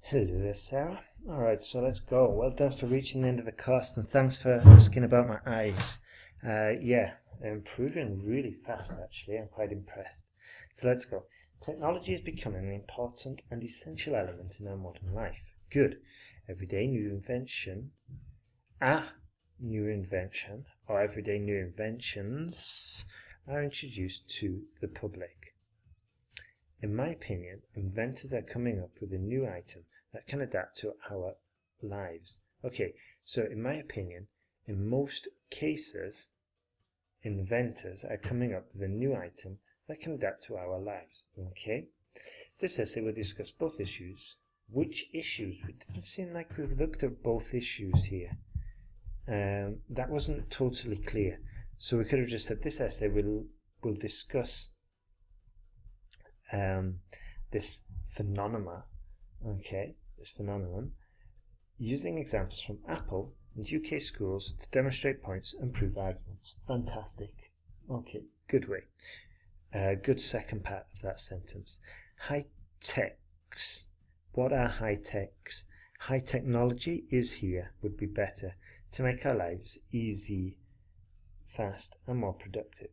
Hello there, Sarah. Alright, so let's go. Well done for reaching the end of the course, and thanks for asking about my eyes. Yeah, improving really fast actually. I'm quite impressed. So let's go. Technology is becoming an important and essential element in our modern life. Good. Everyday new invention, or everyday new inventions are introduced to the public. In my opinion, inventors are coming up with a new item that can adapt to our lives. Okay, so in my opinion, in most cases, inventors are coming up with a new item that can adapt to our lives. Okay, this essay will discuss both issues. Which issues? It didn't seem like we've looked at both issues here. That wasn't totally clear. So we could have just said this essay will discuss this phenomenon, using examples from Apple and UK schools to demonstrate points and prove arguments. Fantastic. Okay, good way. Good second part of that sentence. High techs. What are high techs? High technology is here would be better to make our lives easy, fast, and more productive.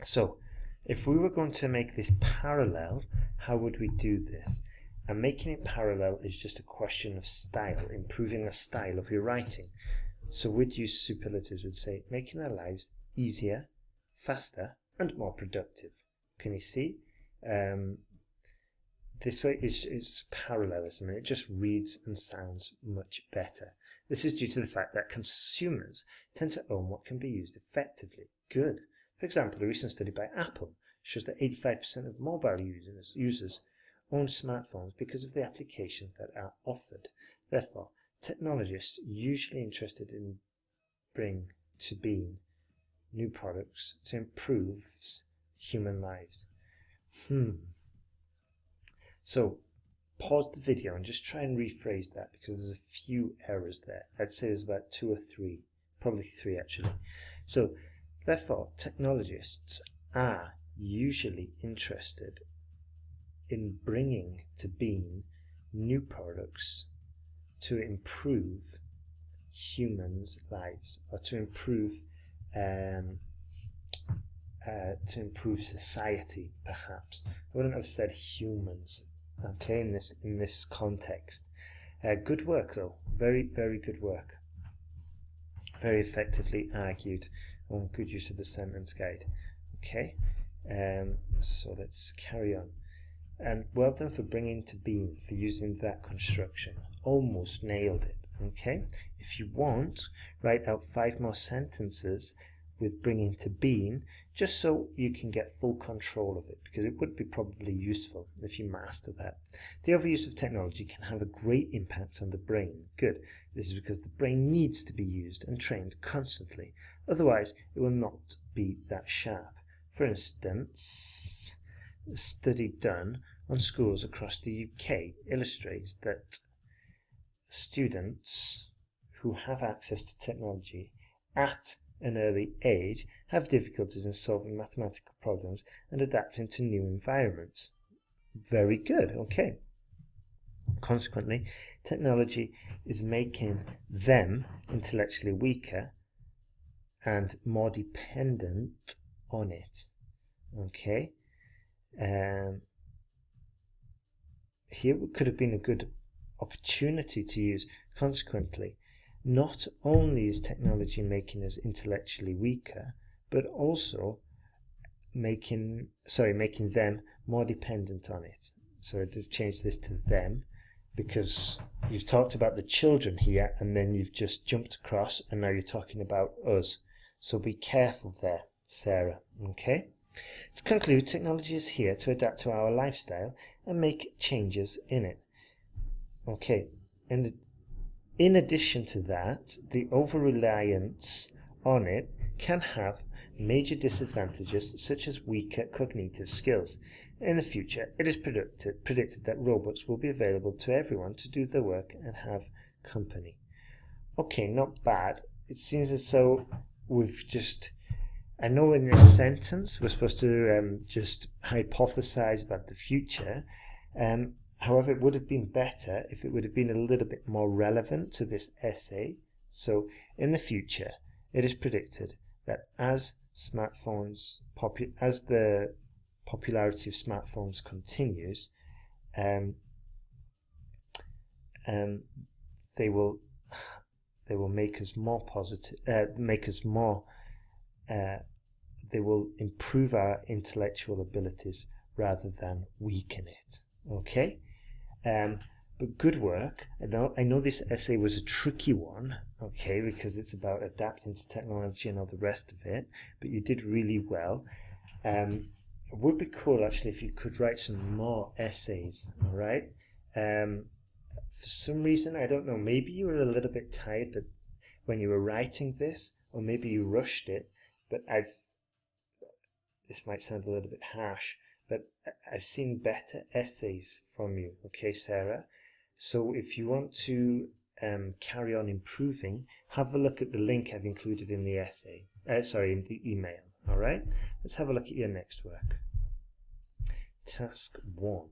So, if we were going to make this parallel, how would we do this? And making it parallel is just a question of style, improving the style of your writing. So we'd use superlatives, would say, making our lives easier, faster, and more productive. Can you see? This way is parallelism, and it just reads and sounds much better. This is due to the fact that consumers tend to own what can be used effectively. Good. For example, a recent study by Apple shows that 85% of mobile users own smartphones because of the applications that are offered. Therefore, technologists usually interested in bring to being new products to improve human lives. So, pause the video and just try and rephrase that because there's a few errors there. I'd say there's about 2 or 3, probably 3 actually. So, therefore, technologists are usually interested in bringing to being new products to improve humans' lives, or to improve society, perhaps. I wouldn't have said humans, okay, in this context. Good work, though. Very, very good work. Very effectively argued, and good use of the sentence guide. Okay, so let's carry on. And well done for bringing to being, for using that construction. Almost nailed it. Okay, if you want, write out 5 more sentences with bringing to being, just so you can get full control of it, because it would be probably useful if you master that. The overuse of technology can have a great impact on the brain. Good. This is because the brain needs to be used and trained constantly. Otherwise, it will not be that sharp. For instance, a study done on schools across the UK illustrates that students who have access to technology at an early age have difficulties in solving mathematical problems and adapting to new environments. Very good, okay. Consequently, technology is making them intellectually weaker and more dependent on it. Okay. Here could have been a good opportunity to use consequently. Not only is technology making us intellectually weaker, but also making them more dependent on it. So I've changed this to them, because you've talked about the children here and then you've just jumped across and now you're talking about us. So be careful there, Sarah. Okay? To conclude, technology is here to adapt to our lifestyle and make changes in it. Okay, and in addition to that, the over-reliance on it can have major disadvantages such as weaker cognitive skills. In the future, it is predicted that robots will be available to everyone to do their work and have company. Okay, not bad. It seems as though we've just... I know in this sentence we're supposed to just hypothesize about the future. However, it would have been better if it would have been a little bit more relevant to this essay. So in the future, it is predicted that as the popularity of smartphones continues, they will make us more positive, they will improve our intellectual abilities rather than weaken it. Okay, but good work. I know this essay was a tricky one, okay, because it's about adapting to technology and all the rest of it, but you did really well. It would be cool actually if you could write some more essays, all right? For some reason, I don't know, maybe you were a little bit tired when you were writing this, or maybe you rushed it, but this might sound a little bit harsh, but I've seen better essays from you, okay, Sarah? So if you want to carry on improving, have a look at the link I've included in the essay, in the email, all right? Let's have a look at your next work. Task 1.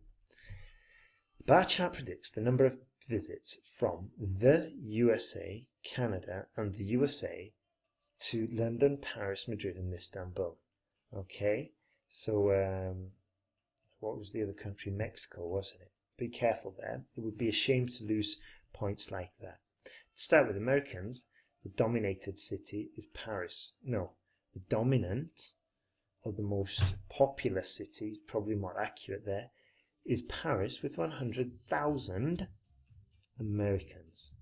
The bar chart predicts the number of visits from the USA, Canada, and the USA to London, Paris, Madrid, and Istanbul. Okay, so what was the other country? Mexico, wasn't it? Be careful there. It would be a shame to lose points like that. To start with Americans, the dominated city is Paris. No, the dominant, or the most popular city, probably more accurate there, is Paris with 100,000 Americans.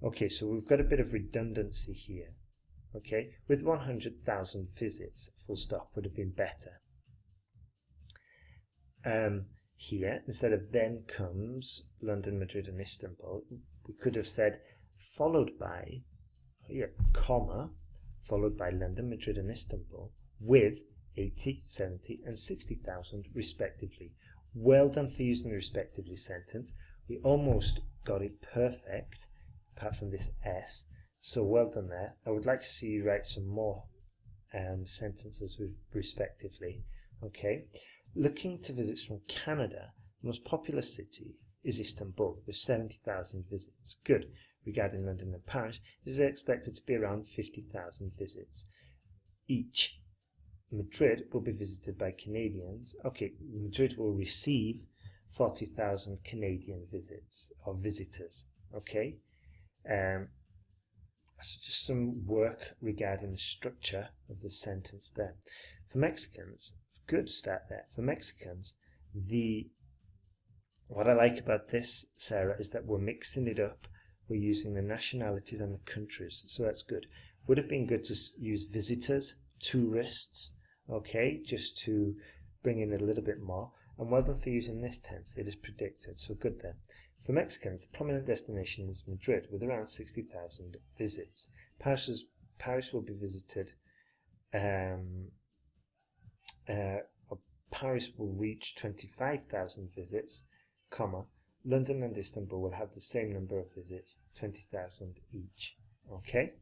Okay, so we've got a bit of redundancy here. Okay, with 100,000 visits, full stop would have been better. Here, instead of then comes London, Madrid, and Istanbul, we could have said followed by, comma, followed by London, Madrid, and Istanbul with 80, 70, and 60,000 respectively. Well done for using the respectively sentence. We almost got it perfect, apart from this S. So well done there. I would like to see you write some more sentences with respectively. Okay. Looking to visits from Canada, the most popular city is Istanbul with 70,000 visits. Good. Regarding London and Paris, it is expected to be around 50,000 visits each. Madrid will be visited by Canadians. Okay, Madrid will receive 40,000 Canadian visits or visitors. Okay. So just some work regarding the structure of the sentence there. For Mexicans, good start there. For Mexicans, what I like about this, Sarah, is that we're mixing it up. We're using the nationalities and the countries, so that's good. Would have been good to use visitors, tourists, okay, just to bring in a little bit more. And well done for using this tense. It is predicted, so good there. For Mexicans, the prominent destination is Madrid with around 60,000 visits. Paris will be visited. Paris will reach 25,000 visits, comma. London and Istanbul will have the same number of visits, 20,000 each. Okay?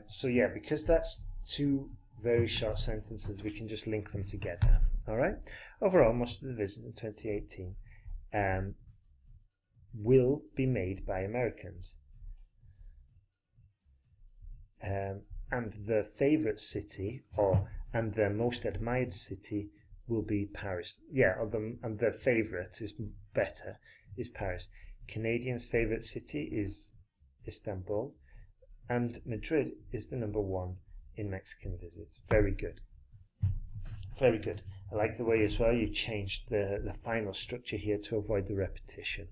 So yeah, because that's two very short sentences, we can just link them together. Alright? Overall, most of the visits in 2018 will be made by Americans. And the favourite city, and the most admired city will be Paris. Yeah, and the favourite is better, is Paris. Canadians' favourite city is Istanbul, and Madrid is the number one in Mexican visits. Very good. Very good. I like the way as well you changed the final structure here to avoid the repetition.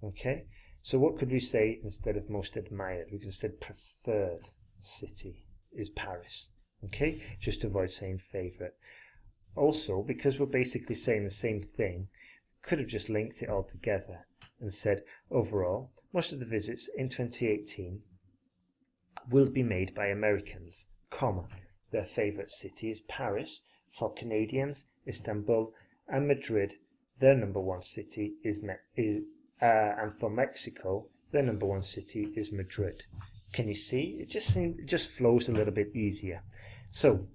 Okay, so what could we say instead of most admired? We could have said preferred city is Paris. Okay, just to avoid saying favourite. Also, because we're basically saying the same thing, could have just linked it all together and said overall, most of the visits in 2018 will be made by Americans, comma, their favourite city is Paris. For Canadians, Istanbul, and Madrid, their number one city is and for Mexico, their number one city is Madrid. Can you see? It just flows a little bit easier. So,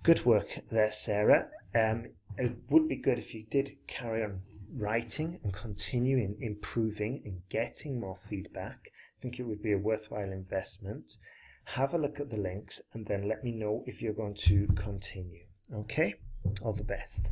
good work there, Sarah. It would be good if you did carry on writing and continuing improving and getting more feedback, I think it would be a worthwhile investment. Have a look at the links and then let me know if you're going to continue. Okay, all the best.